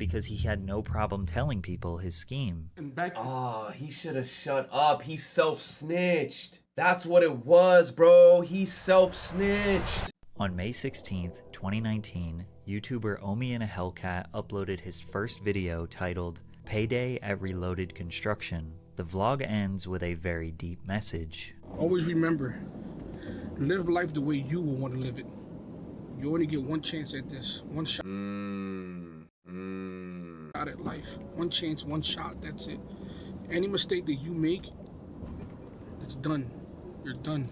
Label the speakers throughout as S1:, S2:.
S1: because he had no problem telling people his scheme.
S2: He should have shut up. He self-snitched. That's what it was, bro. He self-snitched.
S1: On May 16th, 2019, YouTuber Omi in a Hellcat uploaded his first video titled Payday at Reloaded Construction. The vlog ends with a very deep message.
S3: Always remember, live life the way you will want to live it. You only get one chance at this. One shot at life. One chance, one shot, that's it. Any mistake that you make, it's done. You're done.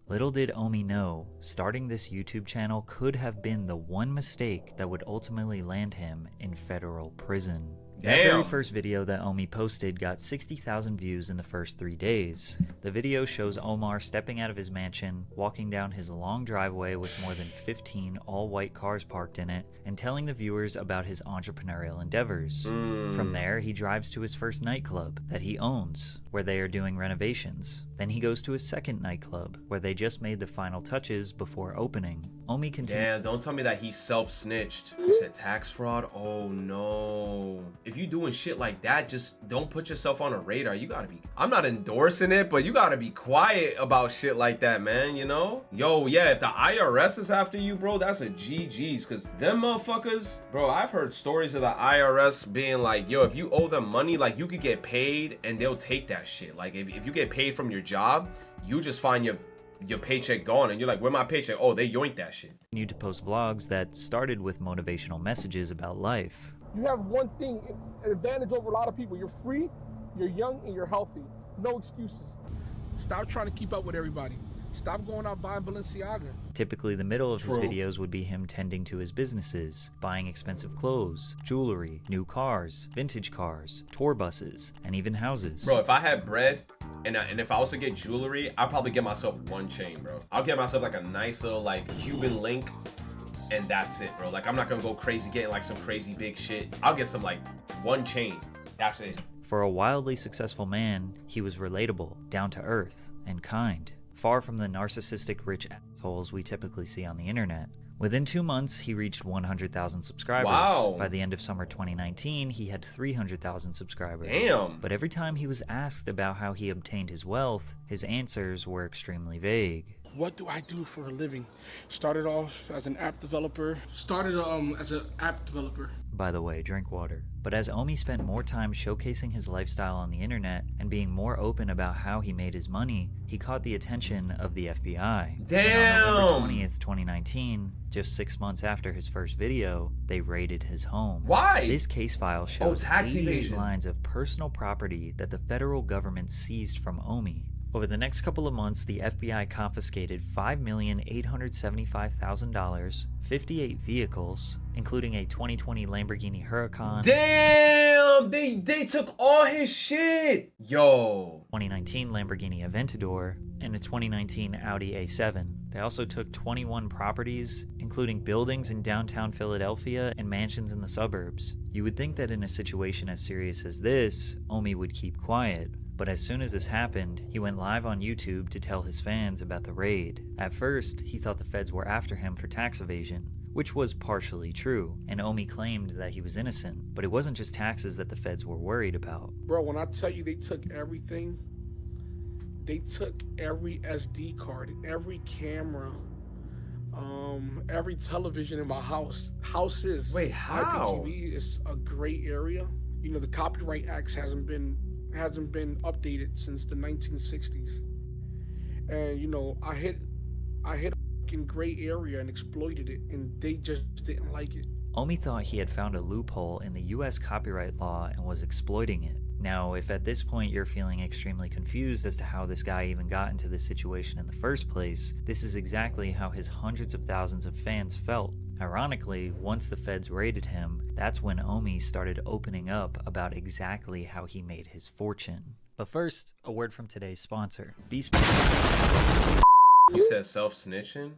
S1: Little did Omi know, starting this YouTube channel could have been the one mistake that would ultimately land him in federal prison. That very first video that Omi posted got 60,000 views in the first 3 days. The video shows Omar stepping out of his mansion, walking down his long driveway with more than 15 all-white cars parked in it, and telling the viewers about his entrepreneurial endeavors. From there, he drives to his first nightclub that he owns, where they are doing renovations. Then he goes to his second nightclub, where they just made the final touches before opening. Omi continues.
S2: Damn, don't tell me that he self-snitched. You said tax fraud? Oh no. If you doing shit like that, just don't put yourself on a radar. You gotta be, I'm not endorsing it, but you gotta be quiet about shit like that, man, you know? Yo, yeah, if the IRS is after you, bro, that's a GG's, because them motherfuckers, bro, I've heard stories of the IRS being like, yo, if you owe them money, like, you could get paid and they'll take that shit. Like, if you get paid from your job, you just find your paycheck gone and you're like, where my paycheck? Oh, they yoinked that shit.
S1: Continued to post vlogs that started with motivational messages about life.
S3: You have one thing, an advantage over a lot of people. You're free, you're young, and you're healthy. No excuses. Stop trying to keep up with everybody. Stop going out buying Balenciaga.
S1: Typically, the middle of his videos would be him tending to his businesses, buying expensive clothes, jewelry, new cars, vintage cars, tour buses, and even houses.
S2: Bro, if I had bread and if I was to get jewelry, I'd probably get myself one chain, bro. I'll get myself like a nice little like Cuban link, and that's it, bro. Like, I'm not gonna go crazy getting like some crazy big shit. I'll get some like one chain. That's it.
S1: For a wildly successful man, he was relatable, down to earth, and kind. Far from the narcissistic rich assholes we typically see on the internet. Within 2 months, he reached 100,000 subscribers.
S2: Wow.
S1: By the end of summer 2019, he had 300,000 subscribers.
S2: Damn.
S1: But every time he was asked about how he obtained his wealth, his answers were extremely vague.
S3: What do I do for a living? Started off as an app developer.
S1: By the way, drink water. But as Omi spent more time showcasing his lifestyle on the internet and being more open about how he made his money, he caught the attention of the FBI.
S2: Damn!
S1: And on November 20th, 2019, just 6 months after his first video, they raided his home.
S2: Why?
S1: This case file shows
S2: tax
S1: 88
S2: evasion.
S1: lines of personal property that the federal government seized from Omi. Over the next couple of months, the FBI confiscated $5,875,000, 58 vehicles, including a 2020 Lamborghini Huracan.
S2: Damn! They took all his shit! Yo.
S1: 2019 Lamborghini Aventador, and a 2019 Audi A7. They also took 21 properties, including buildings in downtown Philadelphia and mansions in the suburbs. You would think that in a situation as serious as this, Omi would keep quiet. But as soon as this happened, he went live on YouTube to tell his fans about the raid. At first, he thought the feds were after him for tax evasion, which was partially true, and Omi claimed that he was innocent. But it wasn't just taxes that the feds were worried about.
S3: Bro, when I tell you they took everything, they took every SD card, every camera, every television in my house. Houses.
S2: Wait, how?
S3: IPTV is a gray area. You know, the Copyright Act hasn't been updated since the 1960s, and you know, I hit a fucking gray area and exploited it, and they just didn't like it.
S1: Omi thought he had found a loophole in the US copyright law and was exploiting it. Now, if at this point you're feeling extremely confused as to how this guy even got into this situation in the first place, this is exactly how his hundreds of thousands of fans felt. Ironically, once the feds raided him, that's when Omi started opening up about exactly how he made his fortune. But first, a word from today's sponsor,
S2: You said self-snitching?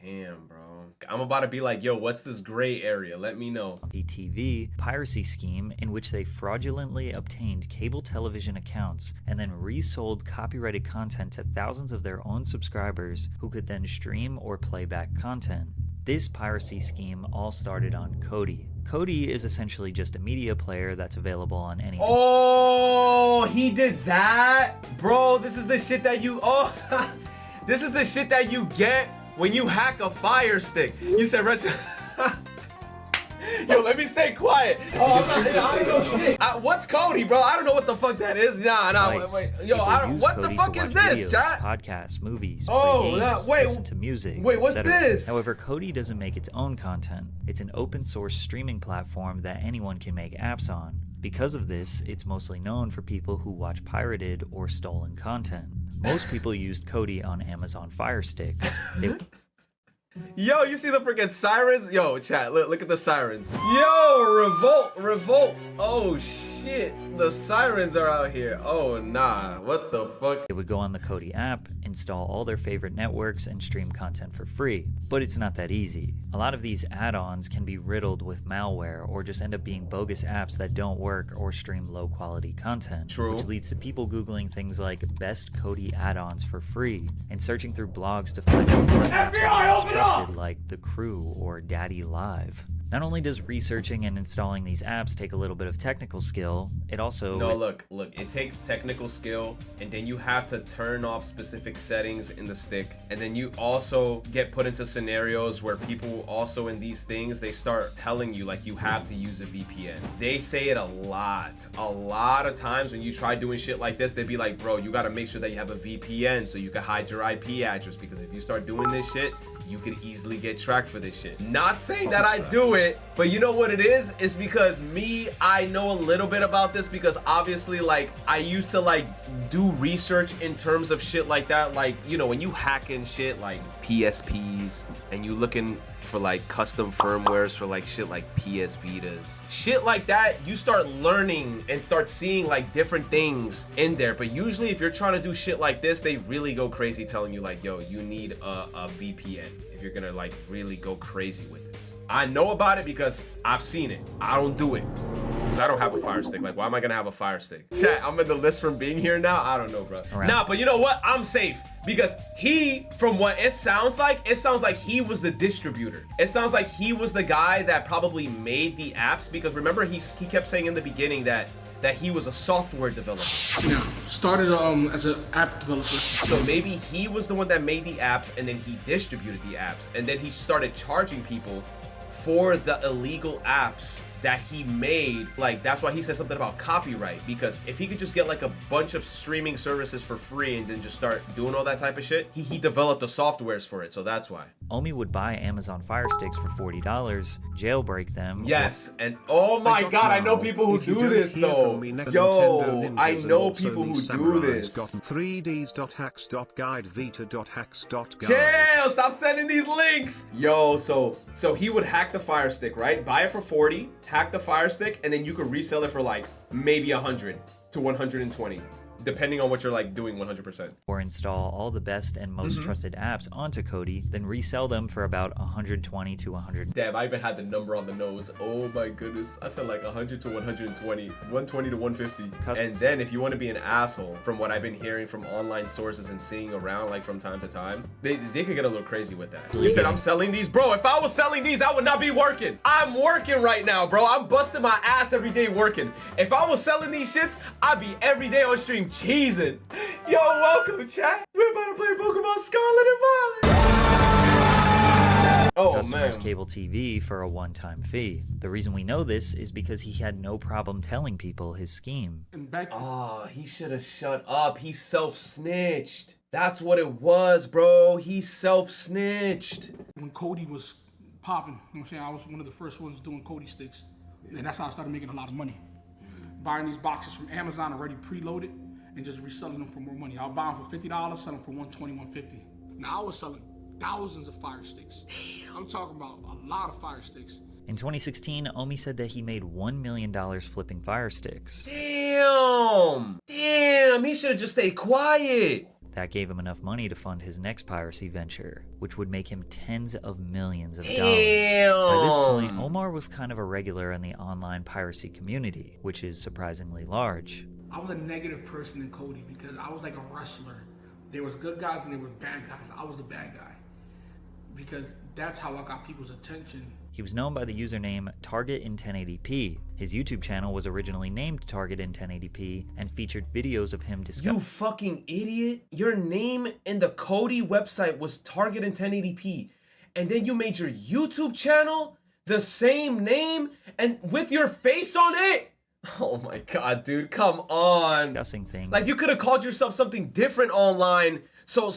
S2: Damn, bro. I'm about to be like, yo, what's this gray area? Let me know.
S1: TV piracy scheme in which they fraudulently obtained cable television accounts and then resold copyrighted content to thousands of their own subscribers who could then stream or play back content. This piracy scheme all started on Kodi. Kodi is essentially just a media player that's available on any...
S2: Oh, he did that? Bro, this is the shit that you... Oh, this is the shit that you get when you hack a Fire Stick. You said retro... Yo, let me stay quiet. Oh, I don't know shit. What's Kodi, bro? I don't know what the fuck that is. Nah, wait. Yo, what the fuck is this, chat?
S1: Podcasts, movies,
S2: listen
S1: to music.
S2: Wait, what's this?
S1: However, Kodi doesn't make its own content. It's an open source streaming platform that anyone can make apps on. Because of this, it's mostly known for people who watch pirated or stolen content. Most people used Kodi on Amazon Fire Sticks.
S2: Yo, you see the freaking sirens? Yo, chat, look at the sirens. Yo, revolt. Oh, shit. The sirens are out here. Oh, nah. What the fuck?
S1: It would go on the Kodi app, install all their favorite networks, and stream content for free. But it's not that easy. A lot of these add-ons can be riddled with malware or just end up being bogus apps that don't work or stream low-quality content.
S2: True.
S1: Which leads to people Googling things like best Kodi add-ons for free and searching through blogs to find out what apps are trusted, like The Crew or Daddy Live. Not only does researching and installing these apps take a little bit of technical skill, it also...
S2: No, look, it takes technical skill, and then you have to turn off specific settings in the stick, and then you also get put into scenarios where people also in these things, they start telling you, like, you have to use a VPN. They say it a lot of times when you try doing shit like this, they'd be like, bro, you gotta make sure that you have a VPN so you can hide your IP address, because if you start doing this shit, you could easily get tracked for this shit. Not saying that I do it, but you know what it is? It's because I know a little bit about this, because obviously, like, I used to, like, do research in terms of shit like that. Like, you know, when you hack in shit like PSPs and you looking for like custom firmwares for like shit like PS Vitas, shit like that, you start learning and start seeing like different things in there. But usually if you're trying to do shit like this, they really go crazy telling you like, yo, you need a VPN if you're gonna like really go crazy with this. I know about it because I've seen it. I don't do it because I don't have a Fire Stick. Like, why am I gonna have a Fire Stick? Chat, I'm in the list from being here now. I don't know, bro. Nah, but you know what? I'm safe because from what it sounds like he was the distributor. It sounds like he was the guy that probably made the apps, because remember he kept saying in the beginning that he was a software developer.
S3: Yeah, started as an app developer.
S2: So maybe he was the one that made the apps, and then he distributed the apps, and then he started charging people for the illegal apps that he made. Like, that's why he said something about copyright, because if he could just get like a bunch of streaming services for free and then just start doing all that type of shit, he developed the softwares for it, so that's why.
S1: Omi would buy Amazon Fire Sticks for $40, jailbreak them.
S2: Yes, and oh my god, I know people who do this though. Yo, I know people who do this.
S4: 3ds.hacks.guidevita.hacks.guide.
S2: Jail, stop sending these links. Yo, so he would hack the Fire Stick, right? Buy it for 40, hack the Fire Stick, and then you could resell it for like maybe 100 to 120. Depending on what you're like doing 100%.
S1: Or install all the best and most trusted apps onto Kodi, then resell them for about 120 to 100.
S2: Damn, I even had the number on the nose. Oh my goodness. I said like 100 to 120, 120 to 150. And then if you want to be an asshole, from what I've been hearing from online sources and seeing around like from time to time, they could get a little crazy with that. You said I'm selling these? Bro, if I was selling these, I would not be working. I'm working right now, bro. I'm busting my ass every day working. If I was selling these shits, I'd be every day on stream cheesing. Yo, welcome, chat. We're about to play Pokemon Scarlet and Violet. Oh,
S1: customers
S2: man.
S1: cable TV for a one-time fee. The reason we know this is because he had no problem telling people his scheme.
S3: And back.
S2: Oh, he should have shut up. He self-snitched. That's what it was, bro. He self-snitched.
S3: When Kodi was popping, you know what I'm saying? I was one of the first ones doing Kodi sticks. And that's how I started making a lot of money. Buying these boxes from Amazon already preloaded and just reselling them for more money. I'll buy them for $50, sell them for $120, $150. Now I was selling thousands of Fire Sticks. I'm talking about a lot of Fire Sticks.
S1: In 2016, Omi said that he made $1 million flipping Fire Sticks.
S2: Damn, he should have just stayed quiet.
S1: That gave him enough money to fund his next piracy venture, which would make him tens of millions of dollars. By this point, Omar was kind of a regular in the online piracy community, which is surprisingly large.
S3: I was a negative person in Kodi because I was like a wrestler. There was good guys and there were bad guys. I was the bad guy. Because That's how I got people's attention.
S1: He was known by the username Target in 1080p. His YouTube channel was originally named Target in 1080p and featured videos of him discussing—
S2: You fucking idiot! Your name in the Cody website was Target in 1080p, and then you made your YouTube channel the same name and with your face on it? Oh my god, dude, come on.
S1: Discussing things.
S2: Like, you could have called yourself something different online. So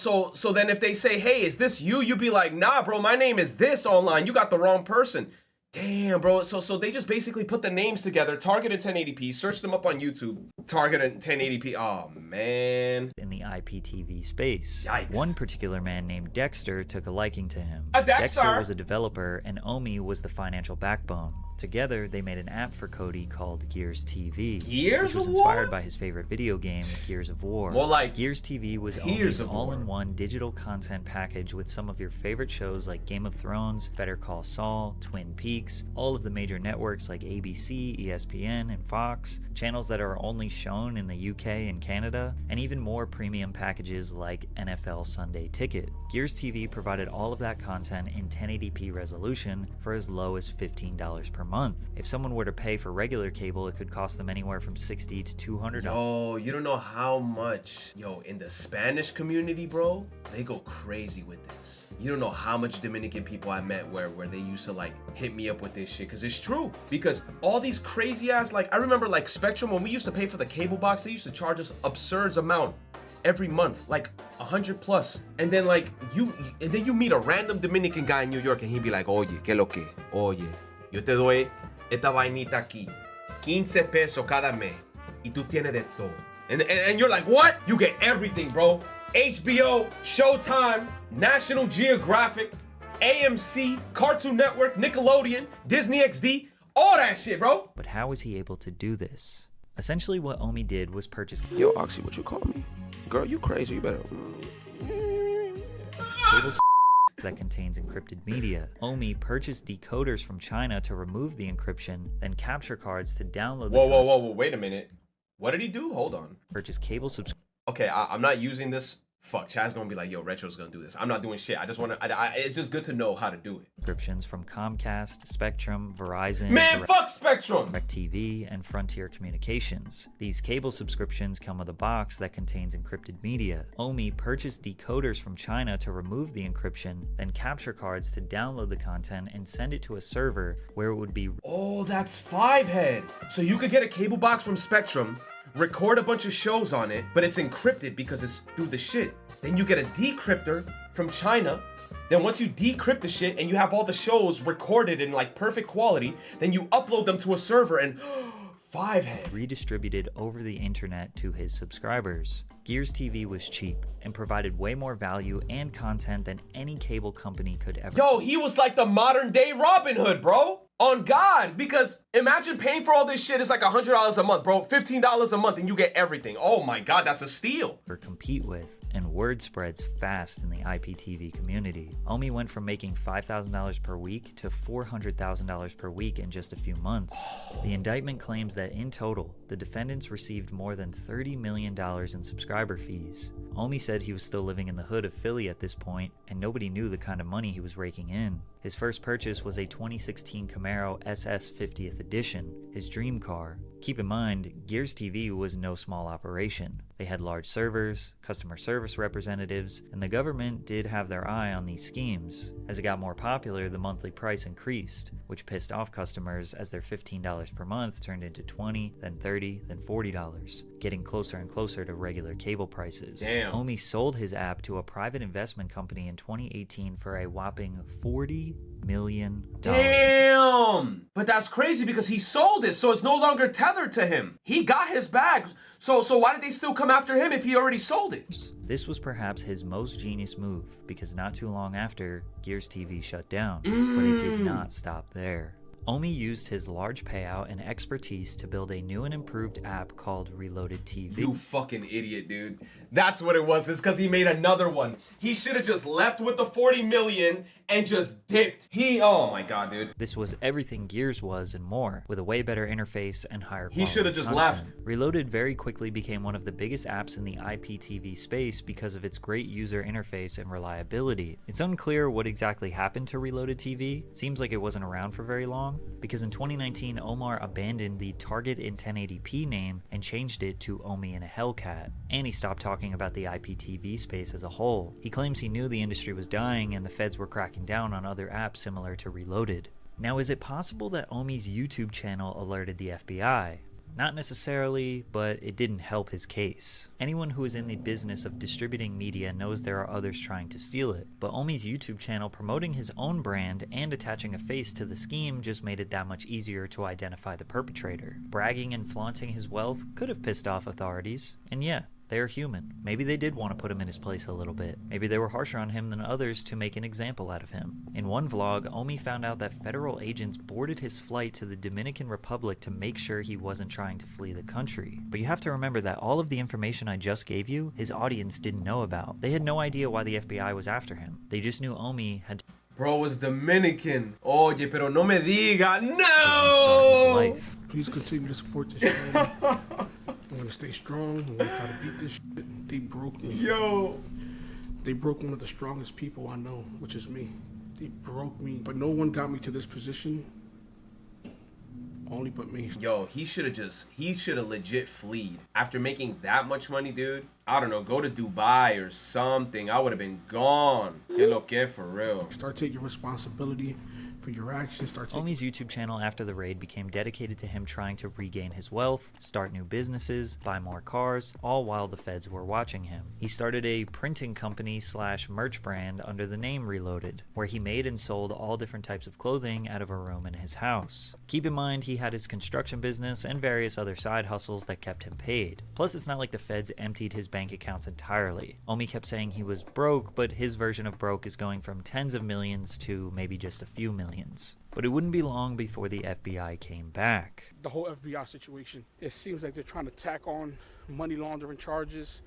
S2: then if they say, hey, is this you? You'd be like, nah, bro, my name is this online. You got the wrong person. Damn, bro. So they just basically put the names together, Target in 1080p, search them up on YouTube, Target in 1080p. Oh, man.
S1: In the IPTV space.
S2: Yikes.
S1: One particular man named Dexter took a liking to him.
S2: Dexter
S1: was a developer, and Omi was the financial backbone. Together, they made an app for Cody called Gears TV, which was inspired by his favorite video game, Gears of War.
S2: More like
S1: Gears TV was Omi's all-in-one digital content package with some of your favorite shows like Game of Thrones, Better Call Saul, Twin Peaks, all of the major networks like ABC, ESPN, and Fox, channels that are only shown in the UK and Canada, and even more premium packages like NFL Sunday Ticket. Gears TV provided all of that content in 1080p resolution for as low as $15 per month. If someone were to pay for regular cable, it could cost them anywhere from $60 to $200.
S2: Yo, you don't know how much, in the Spanish community, bro, they go crazy with this. You don't know how much Dominican people I met where they used to like hit me up with this shit, because it's true. Because all these crazy ass, like, I remember like Spectrum, when we used to pay for the cable box, they used to charge us absurd amount every month, like 100 plus. And then like you meet a random Dominican guy in New York and he'd be like, oye, ¿qué lo que? Oye, yo te doy esta vainita aquí, 15 pesos cada mes, y tú tienes de todo. And you're like, what? You get everything, bro. HBO, Showtime, National Geographic, AMC, Cartoon Network, Nickelodeon, Disney XD, all that shit, bro.
S1: But how was he able to do this? Essentially, what Omi did was purchase—
S4: Yo, Oxy, what you call me? Girl, you crazy, you better—
S1: cable that contains encrypted media. Omi purchased decoders from China to remove the encryption, then capture cards to download the—
S2: Whoa, wait a minute. What did he do? Hold on.
S1: Purchase cable
S2: Okay, I'm not using this. Fuck, Chad's gonna be like, yo, Retro's gonna do this. I'm not doing shit. I just wanna, it's just good to know how to do it.
S1: subscriptions from Comcast, Spectrum, Verizon,
S2: Man, fuck Spectrum!
S1: DirecTV, and Frontier Communications. These cable subscriptions come with a box that contains encrypted media. Omi purchased decoders from China to remove the encryption, then capture cards to download the content and send it to a server where it would be—
S2: Oh, that's Fivehead. So you could get a cable box from Spectrum, record a bunch of shows on it, but it's encrypted because it's through the shit. Then you get a decryptor from China. Then once you decrypt the shit and you have all the shows recorded in like perfect quality, then you upload them to a server and Fivehead
S1: redistributed over the internet to his subscribers. Gears TV was cheap and provided way more value and content than any cable company could ever—
S2: Yo, he was like the modern day Robin Hood, bro. On God, because imagine paying for all this shit. It's like $100 a month, bro. $15 a month and you get everything. Oh my God, that's a steal.
S1: Or compete with, and word spreads fast in the IPTV community. Omi went from making $5,000 per week to $400,000 per week in just a few months. The indictment claims that in total, the defendants received more than $30 million in subscriber fees. Omi said he was still living in the hood of Philly at this point, and nobody knew the kind of money he was raking in. His first purchase was a 2016 Camaro SS 50th Edition, his dream car. Keep in mind, Gears TV was no small operation. They had large servers, customer service representatives, and the government did have their eye on these schemes. As it got more popular, the monthly price increased, which pissed off customers as their $15 per month turned into $20, then $30, then $40, getting closer and closer to regular cable prices.
S2: Damn.
S1: Omi sold his app to a private investment company in 2018 for a whopping $40 million.
S2: Damn! But that's crazy because he sold it, so it's no longer tethered to him. He got his bag. So why did they still come after him if he already sold it?
S1: This was perhaps his most genius move, because not too long after, Gears TV shut down. But it did not stop there. Omi used his large payout and expertise to build a new and improved app called Reloaded TV.
S2: You fucking idiot, dude. That's what it was. It's because he made another one. He should have just left with the 40 million and just dipped. Oh my god, dude.
S1: This was everything Gears was and more, with a way better interface and higher quality.
S2: He should have just left.
S1: Reloaded very quickly became one of the biggest apps in the IPTV space because of its great user interface and reliability. It's unclear what exactly happened to Reloaded TV. It seems like it wasn't around for very long, because in 2019, Omar abandoned the Target in 1080p name and changed it to Omi in a Hellcat, and he stopped talking about the IPTV space as a whole. He claims he knew the industry was dying and the feds were cracking down on other apps similar to Reloaded. Now, is it possible that Omi's YouTube channel alerted the FBI? Not necessarily, but it didn't help his case. Anyone who is in the business of distributing media knows there are others trying to steal it, but Omi's YouTube channel promoting his own brand and attaching a face to the scheme just made it that much easier to identify the perpetrator. Bragging and flaunting his wealth could have pissed off authorities, and yeah, they are human. Maybe they did want to put him in his place a little bit. Maybe they were harsher on him than others to make an example out of him. In one vlog, Omi found out that federal agents boarded his flight to the Dominican Republic to make sure he wasn't trying to flee the country. But you have to remember that all of the information I just gave you, his audience didn't know about. They had no idea why the FBI was after him. They just knew Omi had
S2: Bro was Dominican. Oye, pero no me diga.
S1: start his
S2: No!
S1: life.
S3: Please continue to support this channel. I'm gonna stay strong. I'm gonna try to beat this shit. They broke me.
S2: Yo.
S3: They broke one of the strongest people I know, which is me. They broke me, but no one got me to this position. Only but me.
S2: Yo, he should have legit fleed. After making that much money, dude, I don't know, go to Dubai or something. I would have been gone. Que lo que, for real.
S3: Start taking responsibility for your actions.
S1: Omi's YouTube channel after the raid became dedicated to him trying to regain his wealth, start new businesses, buy more cars, all while the feds were watching him. He started a printing company / merch brand under the name Reloaded, where he made and sold all different types of clothing out of a room in his house. Keep in mind he had his construction business and various other side hustles that kept him paid. Plus, it's not like the feds emptied his bank accounts entirely. Omi kept saying he was broke, but his version of broke is going from tens of millions to maybe just a few millions. But it wouldn't be long before the FBI came back.
S3: The whole FBI situation, it seems like they're trying to tack on money laundering charges,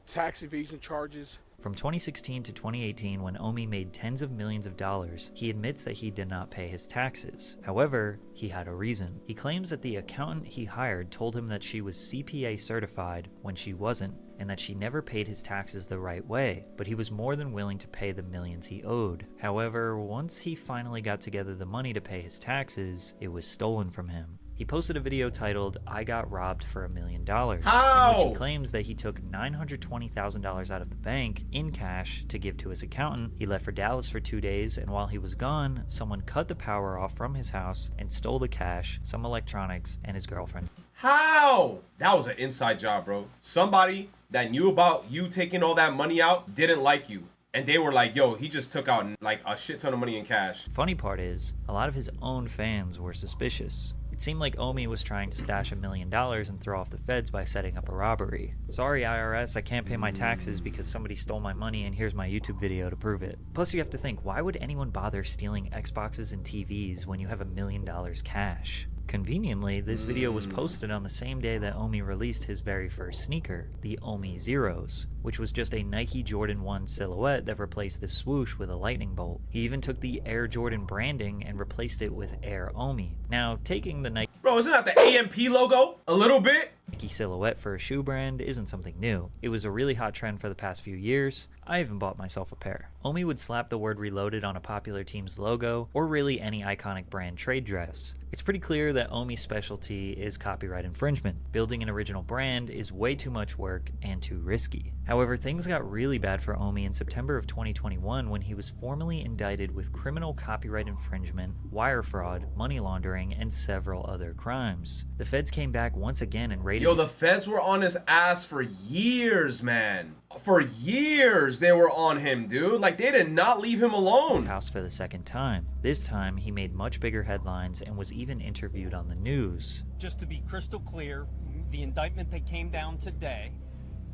S3: tax evasion charges.
S1: From 2016 to 2018, when Omi made tens of millions of dollars, he admits that he did not pay his taxes. However, he had a reason. He claims that the accountant he hired told him that she was CPA certified when she wasn't, and that she never paid his taxes the right way, but he was more than willing to pay the millions he owed. However, once he finally got together the money to pay his taxes, it was stolen from him. He posted a video titled, "I got robbed for $1 million," in which he claims that he took $920,000 out of the bank in cash to give to his accountant. He left for Dallas for 2 days, and while he was gone, someone cut the power off from his house and stole the cash, some electronics, and his girlfriend.
S2: How? That was an inside job, bro. Somebody that knew about you taking all that money out didn't like you. And they were like, yo, he just took out like a shit ton of money in cash.
S1: Funny part is, a lot of his own fans were suspicious. It seemed like Omi was trying to stash $1 million and throw off the feds by setting up a robbery. Sorry, IRS, I can't pay my taxes because somebody stole my money and here's my YouTube video to prove it. Plus, you have to think, why would anyone bother stealing Xboxes and TVs when you have $1 million cash? Conveniently, this video was posted on the same day that Omi released his very first sneaker, the Omi Zeros, which was just a Nike Jordan 1 silhouette that replaced the swoosh with a lightning bolt. He even took the Air Jordan branding and replaced it with Air Omi. Now, taking the Nike
S2: Bro, isn't that the AMP logo? A little bit?
S1: silhouette for a shoe brand isn't something new. It was a really hot trend for the past few years. I even bought myself a pair. Omi would slap the word Reloaded on a popular team's logo, or really any iconic brand trade dress. It's pretty clear that Omi's specialty is copyright infringement. Building an original brand is way too much work and too risky. However, things got really bad for Omi in September of 2021 when he was formally indicted with criminal copyright infringement, wire fraud, money laundering, and several other crimes. The feds came back once again and raided.
S2: Yo, the feds were on his ass for years, man. For years they were on him, dude. Like, they did not leave him alone.
S1: His house for the second time. This time, he made much bigger headlines and was even interviewed on the news.
S5: Just to be crystal clear, the indictment that came down today,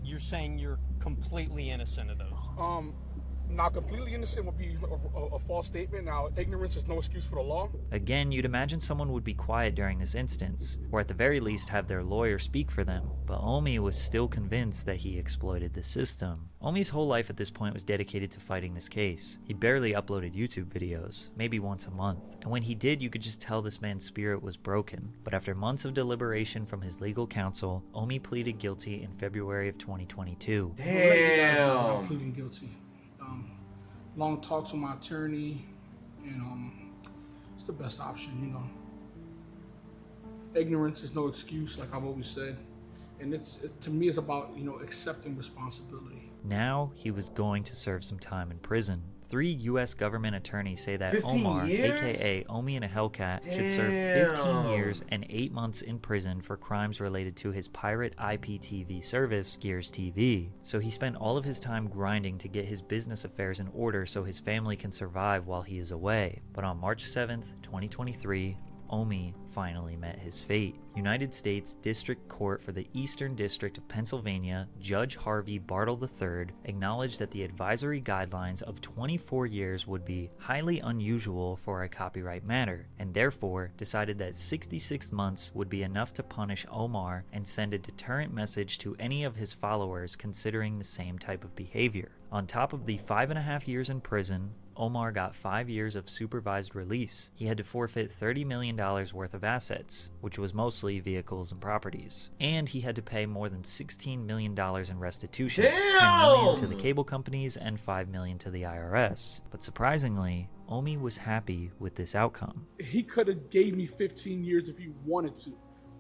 S5: you're saying you're completely innocent of those?
S3: Now, completely innocent would be a false statement. Now, ignorance is no excuse for the law.
S1: Again, you'd imagine someone would be quiet during this instance, or at the very least have their lawyer speak for them, but Omi was still convinced that he exploited the system. Omi's whole life at this point was dedicated to fighting this case. He barely uploaded YouTube videos, maybe once a month, and when he did, you could just tell this man's spirit was broken. But after months of deliberation from his legal counsel, Omi pleaded guilty in February of 2022.
S2: Damn.
S3: I'm pleading guilty. Long talks with my attorney, and it's the best option, you know. Ignorance is no excuse, like I've always said, and to me, it's about, you know, accepting responsibility.
S1: Now he was going to serve some time in prison. 3 U.S. government attorneys say that
S2: 15
S1: Omar,
S2: years?
S1: aka Omi and a Hellcat, should serve 15 years and 8 months in prison for crimes related to his pirate IPTV service, Gears TV. So he spent all of his time grinding to get his business affairs in order so his family can survive while he is away. But on March 7th, 2023, Omi finally met his fate. United States District Court for the Eastern District of Pennsylvania, Judge Harvey Bartle III, acknowledged that the advisory guidelines of 24 years would be highly unusual for a copyright matter, and therefore decided that 66 months would be enough to punish Omar and send a deterrent message to any of his followers considering the same type of behavior. On top of the 5.5 years in prison, Omar got 5 years of supervised release. He had to forfeit $30 million worth of assets, which was mostly vehicles and properties. And he had to pay more than $16 million in restitution,
S2: Damn!
S1: $10 million to the cable companies and $5 million to the IRS. But surprisingly, Omi was happy with this outcome.
S3: He could have gave me 15 years if he wanted to.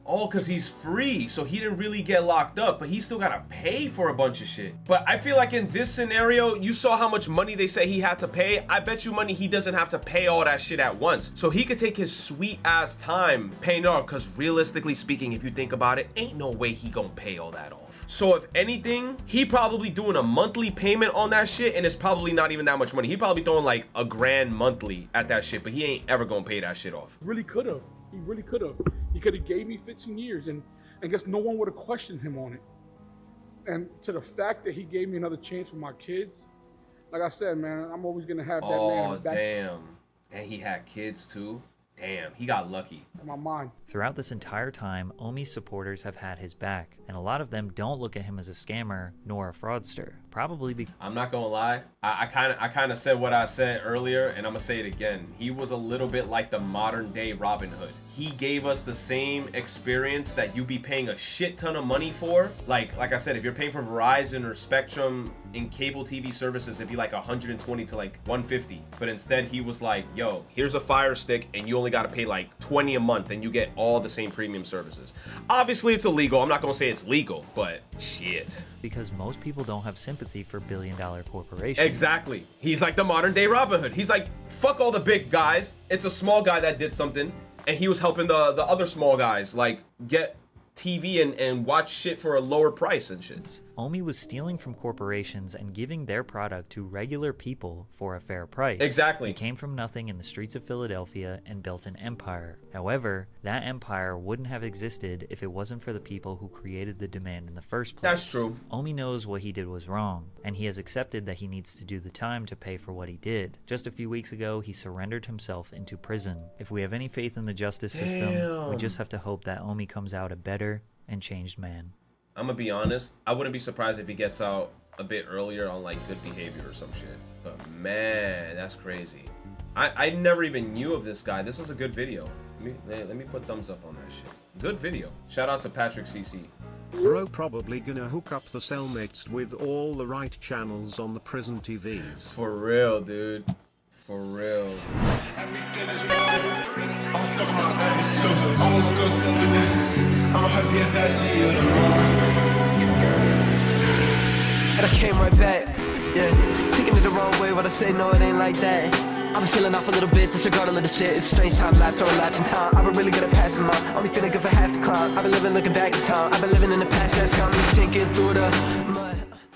S2: Oh, because he's free, so he didn't really get locked up, but he still gotta pay for a bunch of shit. But I feel like in this scenario, you saw how much money they say he had to pay. I bet you money he doesn't have to pay all that shit at once. So he could take his sweet ass time paying off, because realistically speaking, if you think about it, ain't no way he gonna pay all that off. So if anything, he probably doing a monthly payment on that shit, and it's probably not even that much money. He probably throwing like $1 grand monthly at that shit, but he ain't ever gonna pay that shit off.
S3: Really could have. He really could have. He could have gave me 15 years, and I guess no one would have questioned him on it. And to the fact that he gave me another chance with my kids, like I said, man, I'm always gonna have that man back.
S2: Oh, damn. And he had kids too? Damn, he got lucky.
S3: In my mind.
S1: Throughout this entire time, Omi's supporters have had his back, and a lot of them don't look at him as a scammer nor a fraudster. Probably because
S2: I'm not gonna lie, I kind of said what I said earlier, and I'm gonna say it again. He was a little bit like the modern day Robin Hood. He gave us the same experience that you be paying a shit ton of money for. Like I said, if you're paying for Verizon or Spectrum in cable TV services, it'd be like 120 to like 150. But instead he was like, yo, here's a Fire Stick and you only gotta pay like 20 a month and you get all the same premium services. Obviously it's illegal. I'm not gonna say it's legal, but shit.
S1: Because most people don't have sympathy for billion-dollar corporations.
S2: Exactly. He's like the modern day Robin Hood. He's like, fuck all the big guys. It's a small guy that did something. And he was helping the other small guys like get TV and watch shit for a lower price and shit.
S1: Omi was stealing from corporations and giving their product to regular people for a fair price.
S2: Exactly.
S1: He came from nothing in the streets of Philadelphia and built an empire. However, that empire wouldn't have existed if it wasn't for the people who created the demand in the first place.
S2: That's true.
S1: Omi knows what he did was wrong, and he has accepted that he needs to do the time to pay for what he did. Just a few weeks ago, he surrendered himself into prison. If we have any faith in the justice system, we just have to hope that Omi comes out a better and changed man.
S2: I'm gonna be honest, I wouldn't be surprised if he gets out a bit earlier on like good behavior or some shit. But man, that's crazy. I never even knew of this guy. This was a good video. Let me put thumbs up on that shit. Good video. Shout out to Patrick CC.
S6: Bro probably gonna hook up the cellmates with all the right channels on the prison TVs.
S2: For real, dude. For real.
S7: And I came right back, yeah. Taking it the wrong way, but I say no, it ain't like that. I've been feeling off a little bit, disregard a little shit. It's a strange time, life so relaxing time. I've been really good at passing mine. Only feeling good for half the climb. I've been living looking back in time. I've been living in the past, that's got me sinking through the